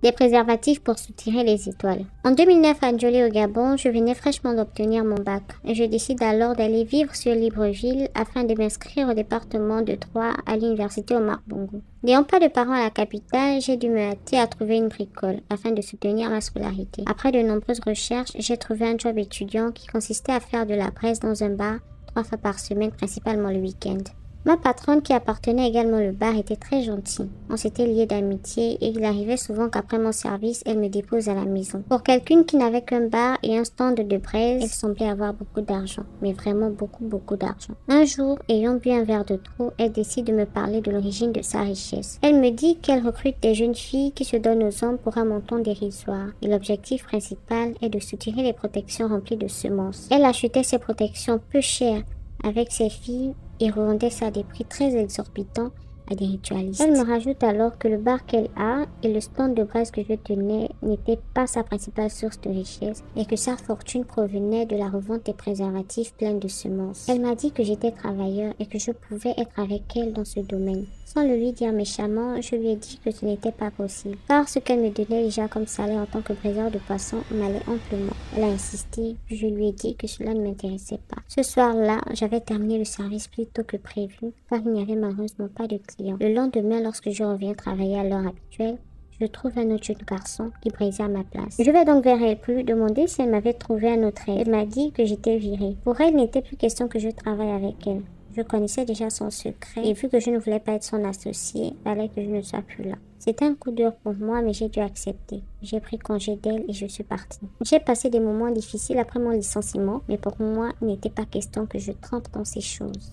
des préservatifs pour soutirer les étoiles. En 2009, à Njolé au Gabon, je venais fraîchement d'obtenir mon bac. Je décide alors d'aller vivre sur Libreville afin de m'inscrire au département de Troyes à l'université Omar Bongo. N'ayant pas de parents à la capitale, j'ai dû me hâter à trouver une bricole afin de soutenir ma scolarité. Après de nombreuses recherches, j'ai trouvé un job étudiant qui consistait à faire de la presse dans un bar 3 fois par semaine, principalement le week-end. Ma patronne, qui appartenait également au bar, était très gentille. On s'était liés d'amitié et il arrivait souvent qu'après mon service, elle me dépose à la maison. Pour quelqu'une qui n'avait qu'un bar et un stand de braise, elle semblait avoir beaucoup d'argent, mais vraiment beaucoup d'argent. Un jour, ayant bu un verre de trop, elle décide de me parler de l'origine de sa richesse. Elle me dit qu'elle recrute des jeunes filles qui se donnent aux hommes pour un montant dérisoire et l'objectif principal est de soutirer les protections remplies de semences. Elle achetait ces protections peu chères avec ses filles et revendait ça à des prix très exorbitants à des ritualistes. Elle me rajoute alors que le bar qu'elle a et le stand de braise que je tenais n'étaient pas sa principale source de richesse et que sa fortune provenait de la revente des préservatifs pleins de semences. Elle m'a dit que j'étais travailleur et que je pouvais être avec elle dans ce domaine. Sans le lui dire méchamment, je lui ai dit que ce n'était pas possible, car ce qu'elle me donnait déjà comme salaire en tant que braiseur de poissons m'allait amplement. Elle a insisté, puis je lui ai dit que cela ne m'intéressait pas. Ce soir-là, j'avais terminé le service plus tôt que prévu, car il n'y avait malheureusement pas de clients. Le lendemain, lorsque je reviens travailler à l'heure actuelle, je trouve un autre jeune garçon qui braisait à ma place. Je vais donc vers elle pour lui demander si elle m'avait trouvé un autre aide. Elle m'a dit que j'étais virée. Pour elle, il n'était plus question que je travaille avec elle. Je connaissais déjà son secret et vu que je ne voulais pas être son associé, il fallait que je ne sois plus là. C'était un coup dur pour moi, mais j'ai dû accepter. J'ai pris congé d'elle et je suis partie. J'ai passé des moments difficiles après mon licenciement, mais pour moi, il n'était pas question que je trempe dans ces choses.